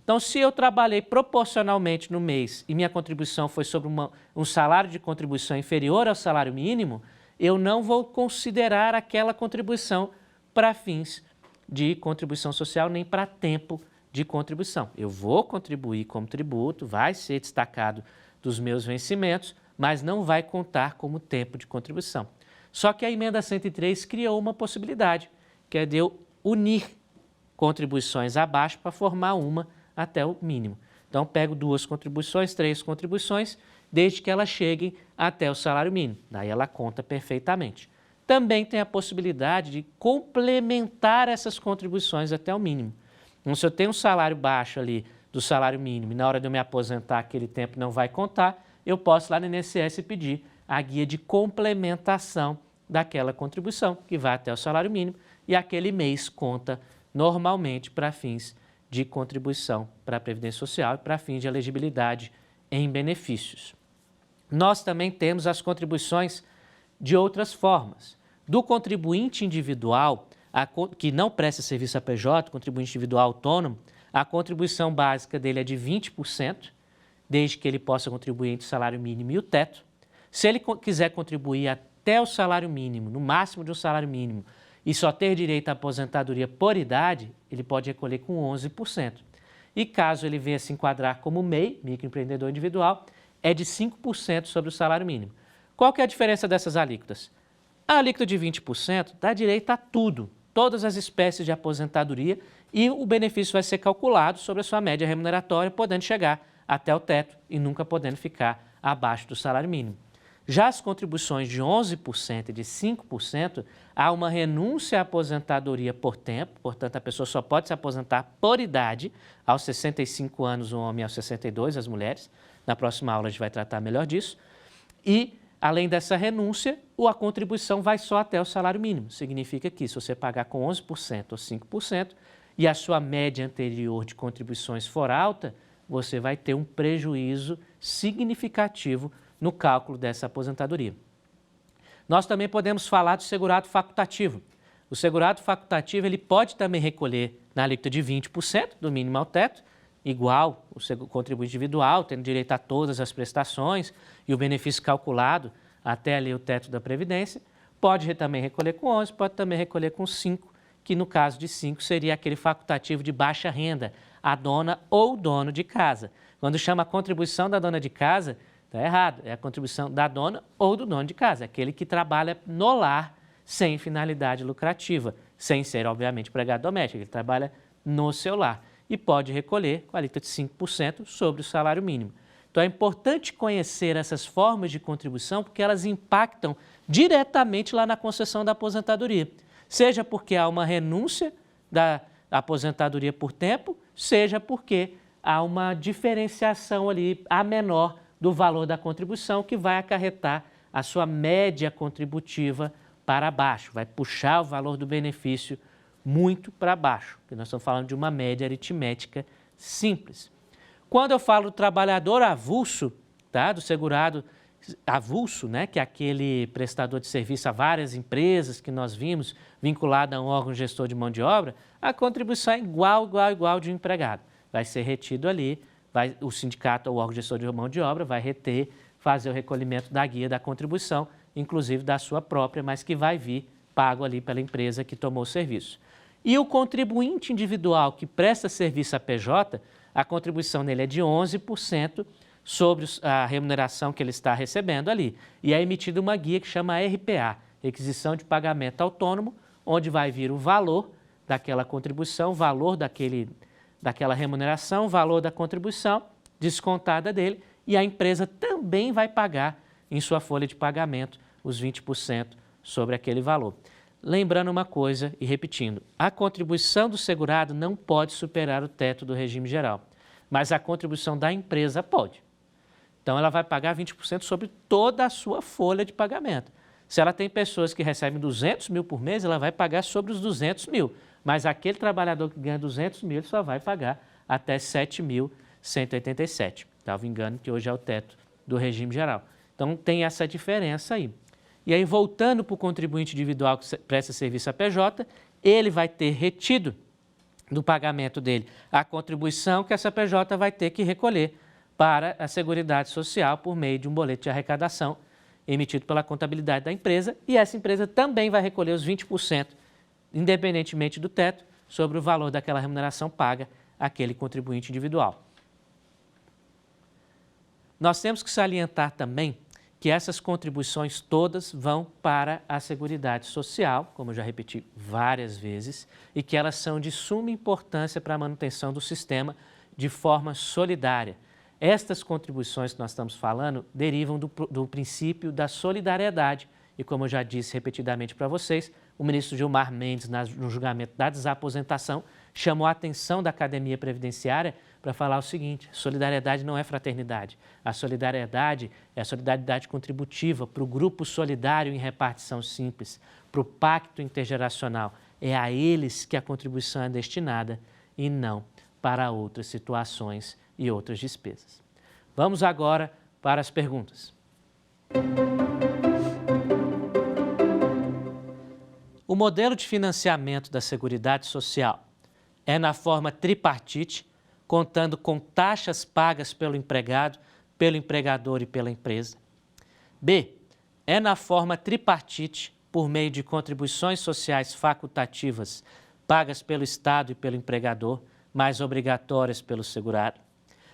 Então, se eu trabalhei proporcionalmente no mês e minha contribuição foi sobre um salário de contribuição inferior ao salário mínimo, eu não vou considerar aquela contribuição para fins de contribuição social nem para tempo de contribuição. Eu vou contribuir como tributo, vai ser destacado dos meus vencimentos, mas não vai contar como tempo de contribuição. Só que a emenda 103 criou uma possibilidade, que é de eu unir contribuições abaixo para formar uma até o mínimo. Então, pego 2 contribuições, 3 contribuições, desde que elas cheguem até o salário mínimo. Daí ela conta perfeitamente. Também tem a possibilidade de complementar essas contribuições até o mínimo. Então, se eu tenho um salário baixo ali do salário mínimo e na hora de eu me aposentar aquele tempo não vai contar, eu posso lá no INSS pedir a guia de complementação daquela contribuição, que vai até o salário mínimo, e aquele mês conta normalmente para fins de contribuição para a Previdência Social e para fins de elegibilidade em benefícios. Nós também temos as contribuições de outras formas. Do contribuinte individual, que não presta serviço a PJ, contribuinte individual autônomo, a contribuição básica dele é de 20%, desde que ele possa contribuir entre o salário mínimo e o teto. Se ele quiser contribuir até o salário mínimo, no máximo de um salário mínimo, e só ter direito à aposentadoria por idade, ele pode recolher com 11%. E caso ele venha se enquadrar como MEI, microempreendedor individual, é de 5% sobre o salário mínimo. Qual que é a diferença dessas alíquotas? A alíquota de 20% dá direito a tudo, todas as espécies de aposentadoria, e o benefício vai ser calculado sobre a sua média remuneratória, podendo chegar até o teto e nunca podendo ficar abaixo do salário mínimo. Já as contribuições de 11% e de 5%, há uma renúncia à aposentadoria por tempo, portanto, a pessoa só pode se aposentar por idade, aos 65 anos o homem e aos 62 as mulheres. Na próxima aula a gente vai tratar melhor disso. E, além dessa renúncia, a contribuição vai só até o salário mínimo. Significa que se você pagar com 11% ou 5% e a sua média anterior de contribuições for alta, você vai ter um prejuízo significativo no cálculo dessa aposentadoria. Nós também podemos falar do segurado facultativo. O segurado facultativo ele pode também recolher na alíquota de 20% do mínimo ao teto, igual o contribuinte individual, tendo direito a todas as prestações e o benefício calculado até ali o teto da Previdência. Pode também recolher com 11%, pode também recolher com 5%, que no caso de 5% seria aquele facultativo de baixa renda, a dona ou dono de casa. Quando chama a contribuição da dona de casa, está errado, é a contribuição da dona ou do dono de casa, aquele que trabalha no lar sem finalidade lucrativa, sem ser, obviamente, empregado doméstico, ele trabalha no seu lar e pode recolher com a alíquota de 5% sobre o salário mínimo. Então, é importante conhecer essas formas de contribuição porque elas impactam diretamente lá na concessão da aposentadoria, seja porque há uma renúncia da aposentadoria por tempo, seja porque há uma diferenciação ali a menor do valor da contribuição que vai acarretar a sua média contributiva para baixo, vai puxar o valor do benefício muito para baixo, porque nós estamos falando de uma média aritmética simples. Quando eu falo do trabalhador avulso, tá, do segurado avulso, né, que é aquele prestador de serviço a várias empresas que nós vimos vinculado a um órgão gestor de mão de obra, a contribuição é igual de um empregado. Vai ser retido ali, o sindicato ou o órgão gestor de mão de obra vai reter, fazer o recolhimento da guia da contribuição, inclusive da sua própria, mas que vai vir pago ali pela empresa que tomou o serviço. E o contribuinte individual que presta serviço a PJ, a contribuição dele é de 11% sobre a remuneração que ele está recebendo ali. E é emitida uma guia que chama RPA, Requisição de Pagamento Autônomo, onde vai vir o valor daquela contribuição, o valor daquela remuneração, o valor da contribuição descontada dele, e a empresa também vai pagar em sua folha de pagamento os 20% sobre aquele valor. lembrando uma coisa e repetindo, a contribuição do segurado não pode superar o teto do regime geral, mas a contribuição da empresa pode. Então, ela vai pagar 20% sobre toda a sua folha de pagamento. Se ela tem pessoas que recebem 200 mil por mês, ela vai pagar sobre os 200 mil. Mas aquele trabalhador que ganha 200 mil, ele só vai pagar até 7.187. Salvo engano, que hoje é o teto do regime geral. Então, tem essa diferença aí. E aí, voltando para o contribuinte individual que presta serviço à PJ, ele vai ter retido do pagamento dele a contribuição que essa PJ vai ter que recolher para a Seguridade Social por meio de um boleto de arrecadação emitido pela contabilidade da empresa, e essa empresa também vai recolher os 20%, independentemente do teto, sobre o valor daquela remuneração paga àquele contribuinte individual. Nós temos que salientar também que essas contribuições todas vão para a Seguridade Social, como eu já repeti várias vezes, e que elas são de suma importância para a manutenção do sistema de forma solidária. Estas contribuições que nós estamos falando derivam do princípio da solidariedade e, como eu já disse repetidamente para vocês, o ministro Gilmar Mendes, no julgamento da desaposentação, chamou a atenção da Academia Previdenciária para falar o seguinte: solidariedade não é fraternidade. A solidariedade é a solidariedade contributiva para o grupo solidário em repartição simples, para o pacto intergeracional. É a eles que a contribuição é destinada e não para outras situações e outras despesas. Vamos agora para as perguntas. O modelo de financiamento da Seguridade Social é na forma tripartite, contando com taxas pagas pelo empregado, pelo empregador e pela empresa. B. É na forma tripartite, por meio de contribuições sociais facultativas pagas pelo Estado e pelo empregador, mas obrigatórias pelo segurado.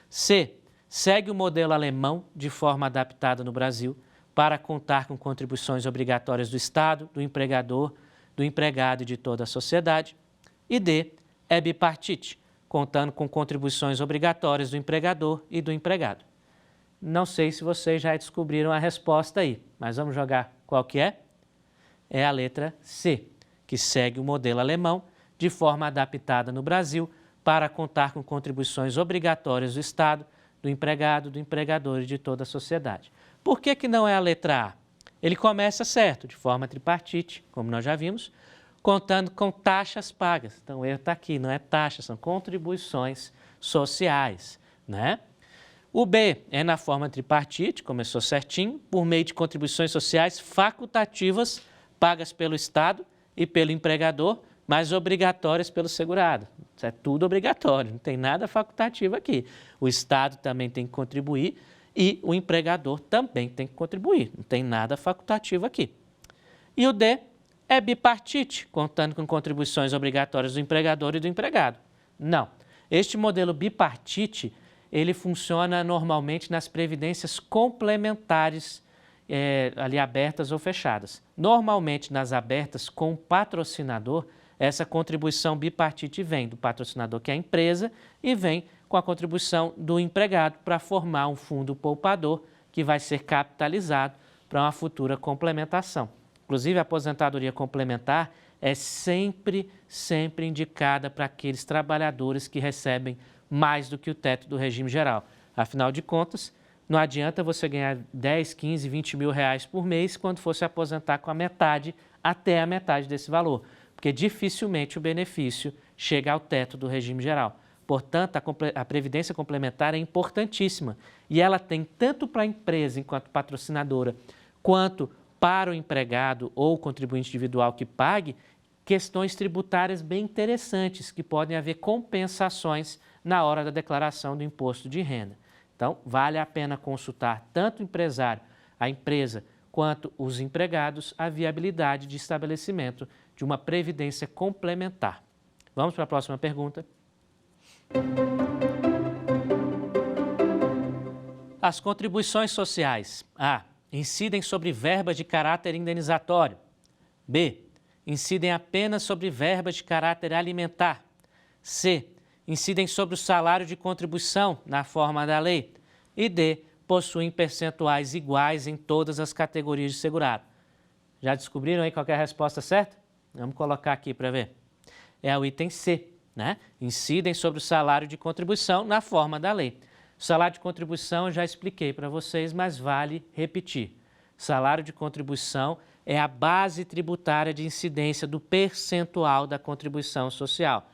C. Segue o modelo alemão de forma adaptada no Brasil para contar com contribuições obrigatórias do Estado, do empregador, do empregado e de toda a sociedade. E D. É bipartite, contando com contribuições obrigatórias do empregador e do empregado. Não sei se vocês já descobriram a resposta aí, mas vamos jogar qual que é? É a letra C, que segue o modelo alemão de forma adaptada no Brasil para contar com contribuições obrigatórias do Estado, do empregado, do empregador e de toda a sociedade. Por que não é a letra A? Ele começa certo, de forma tripartite, como nós já vimos, contando com taxas pagas. Então, o erro está aqui, não é taxa, são contribuições sociais, né? O B é na forma tripartite, começou certinho, por meio de contribuições sociais facultativas pagas pelo Estado e pelo empregador, mas obrigatórias pelo segurado. Isso é tudo obrigatório, não tem nada facultativo aqui. O Estado também tem que contribuir e o empregador também tem que contribuir, não tem nada facultativo aqui. E o D é bipartite, contando com contribuições obrigatórias do empregador e do empregado. Não, este modelo bipartite, ele funciona normalmente nas previdências complementares, ali abertas ou fechadas. Normalmente nas abertas com patrocinador, essa contribuição bipartite vem do patrocinador, que é a empresa, e vem com a contribuição do empregado para formar um fundo poupador que vai ser capitalizado para uma futura complementação. Inclusive, a aposentadoria complementar é sempre indicada para aqueles trabalhadores que recebem mais do que o teto do regime geral. Afinal de contas, não adianta você ganhar 10, 15, 20 mil reais por mês quando for se aposentar com a metade, até a metade desse valor, porque dificilmente o benefício chega ao teto do regime geral. Portanto, a previdência complementar é importantíssima e ela tem tanto para a empresa enquanto patrocinadora, quanto para o empregado ou contribuinte individual que pague, questões tributárias bem interessantes, que podem haver compensações na hora da declaração do imposto de renda. Então, vale a pena consultar tanto o empresário, a empresa, quanto os empregados, a viabilidade de estabelecimento de uma previdência complementar. Vamos para a próxima pergunta. As contribuições sociais: A. Incidem sobre verbas de caráter indenizatório. B. Incidem apenas sobre verbas de caráter alimentar. C. Incidem sobre o salário de contribuição na forma da lei. E D. Possuem percentuais iguais em todas as categorias de segurado. Já descobriram aí qual é a resposta certa? Vamos colocar aqui para ver. É o item C, né? Incidem sobre o salário de contribuição na forma da lei. O salário de contribuição eu já expliquei para vocês, mas vale repetir. Salário de contribuição é a base tributária de incidência do percentual da contribuição social.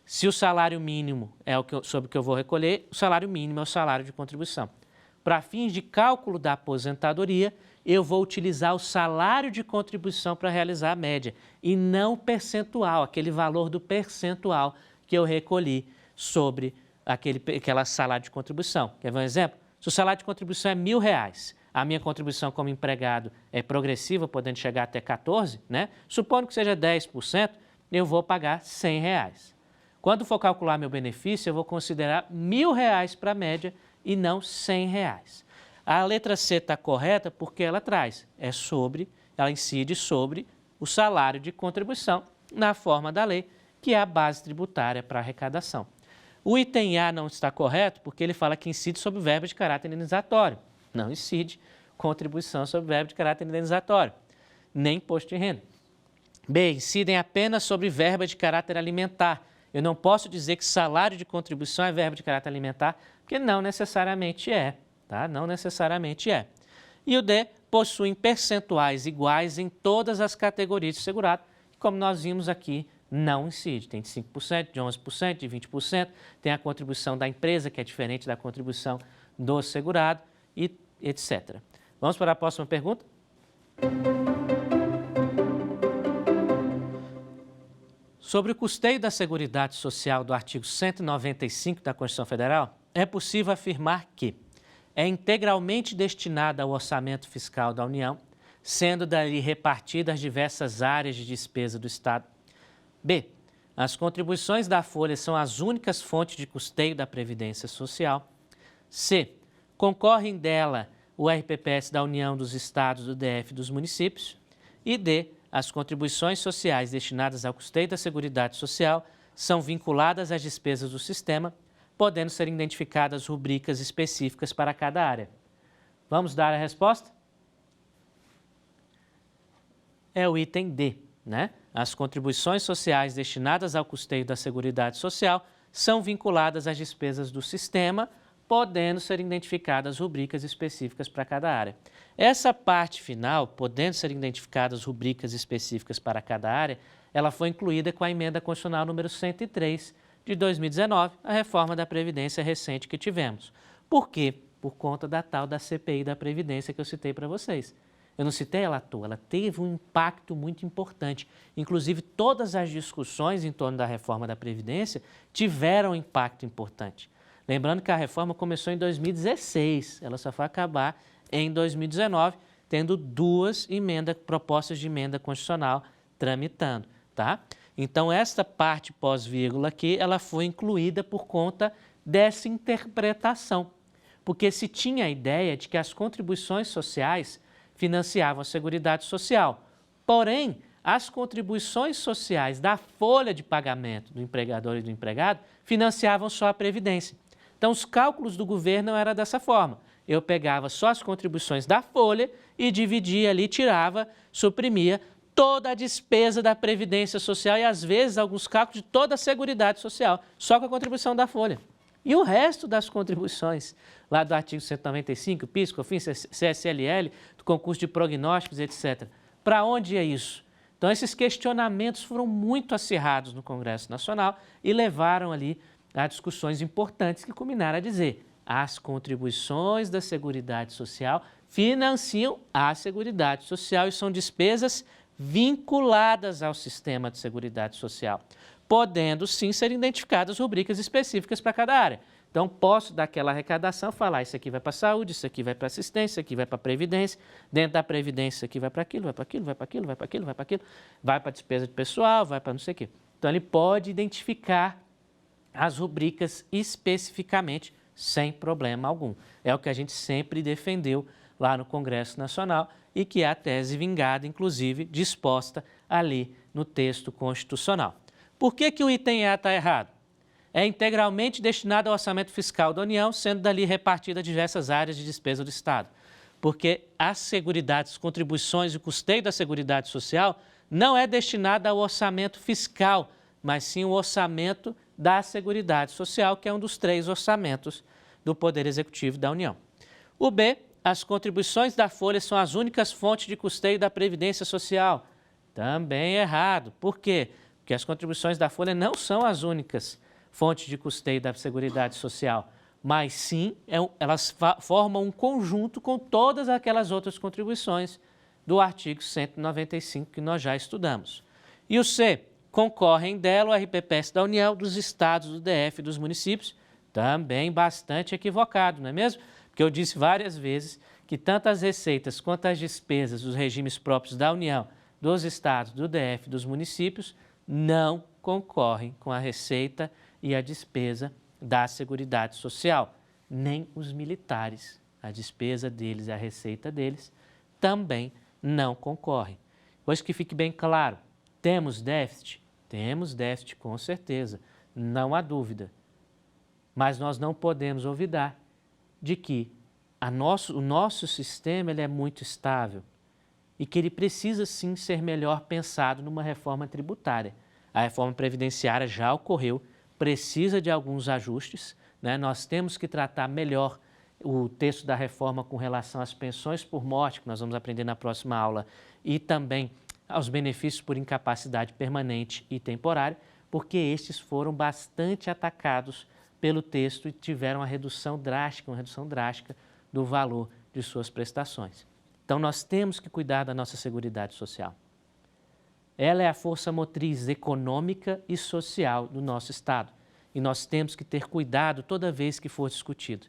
Se o salário mínimo é sobre o que eu vou recolher, o salário mínimo é o salário de contribuição. Para fins de cálculo da aposentadoria, eu vou utilizar o salário de contribuição para realizar a média e não o percentual, aquele valor do percentual que eu recolhi sobre aquela salário de contribuição. Quer ver um exemplo? Se o salário de contribuição é R$1.000, a minha contribuição como empregado é progressiva, podendo chegar até 14, né? Supondo que seja 10%, eu vou pagar R$100. Quando for calcular meu benefício, eu vou considerar R$1.000 para a média e não R$100. A letra C está correta porque ela ela incide sobre o salário de contribuição na forma da lei, que é a base tributária para a arrecadação. O item A não está correto porque ele fala que incide sobre verba de caráter indenizatório. Não incide contribuição sobre verba de caráter indenizatório, nem imposto de renda. B, incidem apenas sobre verba de caráter alimentar. Eu não posso dizer que salário de contribuição é verba de caráter alimentar, porque não necessariamente é, tá? Não necessariamente é. E o D, possuem percentuais iguais em todas as categorias de segurado, como nós vimos aqui, não incide. Tem de 5%, de 11%, de 20%, tem a contribuição da empresa, que é diferente da contribuição do segurado, e etc. Vamos para a próxima pergunta? Sobre o custeio da Seguridade Social do artigo 195 da Constituição Federal, é possível afirmar que é integralmente destinada ao orçamento fiscal da União, sendo dali repartida as diversas áreas de despesa do Estado. B. As contribuições da folha são as únicas fontes de custeio da Previdência Social. C. Concorrem dela o RPPS da União, dos Estados, do DF e dos municípios. E D. As contribuições sociais destinadas ao custeio da Seguridade Social são vinculadas às despesas do sistema, podendo ser identificadas rubricas específicas para cada área. Vamos dar a resposta? É o item D, né? As contribuições sociais destinadas ao custeio da Seguridade Social são vinculadas às despesas do sistema, podendo ser identificadas rubricas específicas para cada área. Essa parte final, podendo ser identificadas rubricas específicas para cada área, ela foi incluída com a emenda constitucional número 103 de 2019, a reforma da Previdência recente que tivemos. Por quê? Por conta da tal da CPI da Previdência que eu citei para vocês. Eu não citei ela à toa, ela teve um impacto muito importante. Inclusive, todas as discussões em torno da reforma da Previdência tiveram um impacto importante. Lembrando que a reforma começou em 2016, ela só foi acabar em 2019, tendo duas propostas de emenda constitucional tramitando, tá? Então, esta parte pós-vírgula aqui, ela foi incluída por conta dessa interpretação, porque se tinha a ideia de que as contribuições sociais financiavam a Seguridade Social, porém, as contribuições sociais da folha de pagamento do empregador e do empregado financiavam só a Previdência. Então, os cálculos do governo não eram dessa forma. Eu pegava só as contribuições da folha e dividia ali, tirava, suprimia toda a despesa da Previdência Social e, às vezes, alguns cálculos de toda a Seguridade Social, só com a contribuição da folha. E o resto das contribuições, lá do artigo 195, PIS, COFINS, CSLL, do concurso de prognósticos, etc. Para onde é isso? Então, esses questionamentos foram muito acirrados no Congresso Nacional e levaram ali a discussões importantes que culminaram a dizer: as contribuições da Seguridade Social financiam a Seguridade Social e são despesas vinculadas ao sistema de Seguridade Social, podendo sim ser identificadas rubricas específicas para cada área. Então, posso daquela arrecadação falar: isso aqui vai para a saúde, isso aqui vai para a assistência, isso aqui vai para a previdência, dentro da previdência isso aqui vai para aquilo, vai para aquilo, vai para aquilo, vai para aquilo, vai para aquilo, vai para a despesa de pessoal, vai para não sei o quê. Então, ele pode identificar as rubricas especificamente sem problema algum. É o que a gente sempre defendeu lá no Congresso Nacional e que é a tese vingada, inclusive, disposta ali no texto constitucional. Por que o item A está errado? É integralmente destinado ao orçamento fiscal da União, sendo dali repartida a diversas áreas de despesa do Estado. Porque as contribuições e o custeio da Seguridade Social não é destinada ao orçamento fiscal, mas sim o orçamento da Seguridade Social, que é um dos 3 orçamentos do Poder Executivo da União. O B, as contribuições da Folha são as únicas fontes de custeio da Previdência Social. Também errado. Por quê? Porque as contribuições da Folha não são as únicas fontes de custeio da Seguridade Social, mas sim elas formam um conjunto com todas aquelas outras contribuições do artigo 195 que nós já estudamos. E o C, concorrem dela o RPPS da União, dos estados, do DF e dos municípios, também bastante equivocado, não é mesmo? Porque eu disse várias vezes que tanto as receitas quanto as despesas dos regimes próprios da União, dos estados, do DF e dos municípios não concorrem com a receita e a despesa da Seguridade Social. Nem os militares, a despesa deles e a receita deles também não concorrem. Pois que fique bem claro, temos déficit? Temos déficit com certeza, não há dúvida. Mas nós não podemos olvidar de que o nosso sistema ele é muito estável e que ele precisa sim ser melhor pensado numa reforma tributária. A reforma previdenciária já ocorreu, precisa de alguns ajustes, né? Nós temos que tratar melhor o texto da reforma com relação às pensões por morte, que nós vamos aprender na próxima aula, e também aos benefícios por incapacidade permanente e temporária, porque estes foram bastante atacados pelo texto e tiveram uma redução drástica do valor de suas prestações. Então, nós temos que cuidar da nossa Seguridade Social. Ela é a força motriz econômica e social do nosso Estado e nós temos que ter cuidado toda vez que for discutido.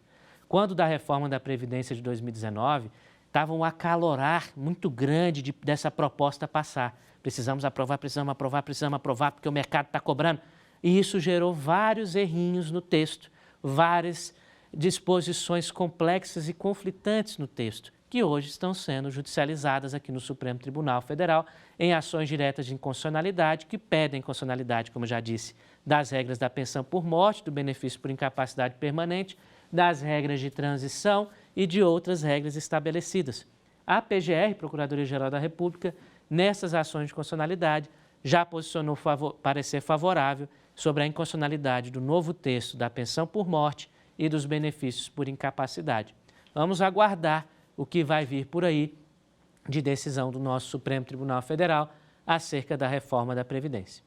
Quando da reforma da Previdência de 2019, estava um acalorar muito grande dessa proposta passar. Precisamos aprovar, porque o mercado está cobrando. E isso gerou vários errinhos no texto, várias disposições complexas e conflitantes no texto, que hoje estão sendo judicializadas aqui no Supremo Tribunal Federal em ações diretas de inconstitucionalidade, que pedem inconstitucionalidade, como já disse, das regras da pensão por morte, do benefício por incapacidade permanente, das regras de transição e de outras regras estabelecidas. A PGR, Procuradoria-Geral da República, nessas ações de constitucionalidade, já posicionou parecer favorável sobre a inconstitucionalidade do novo texto da pensão por morte e dos benefícios por incapacidade. Vamos aguardar o que vai vir por aí de decisão do nosso Supremo Tribunal Federal acerca da reforma da Previdência.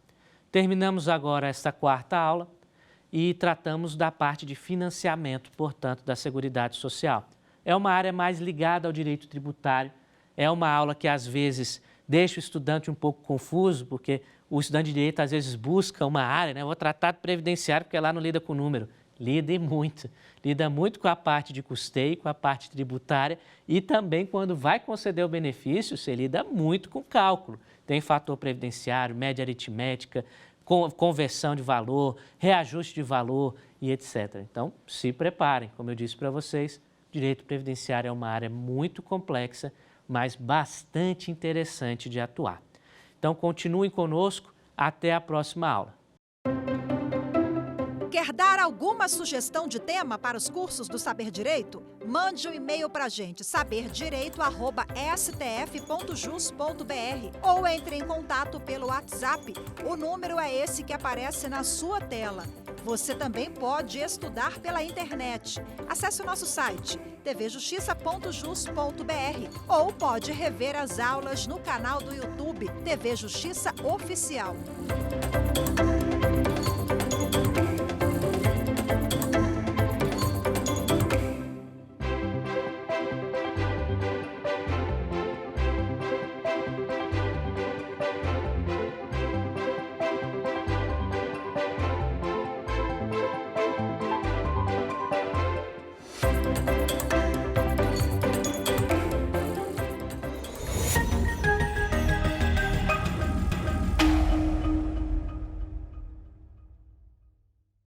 Terminamos agora esta 4ª aula e tratamos da parte de financiamento, portanto, da Seguridade Social. É uma área mais ligada ao direito tributário, é uma aula que às vezes deixa o estudante um pouco confuso, porque o estudante de direito às vezes busca uma área, né? Eu vou tratar de previdenciário porque lá não lida com número. Lida muito com a parte de custeio, com a parte tributária e também quando vai conceder o benefício, você lida muito com cálculo. Tem fator previdenciário, média aritmética, conversão de valor, reajuste de valor e etc. Então, se preparem. Como eu disse para vocês, direito previdenciário é uma área muito complexa, mas bastante interessante de atuar. Então, continuem conosco. Até a próxima aula. Quer dar alguma sugestão de tema para os cursos do Saber Direito? Mande um e-mail para a gente, saberdireito@stf.jus.br ou entre em contato pelo WhatsApp. O número é esse que aparece na sua tela. Você também pode estudar pela internet. Acesse o nosso site tvjustiça.jus.br ou pode rever as aulas no canal do YouTube TV Justiça Oficial.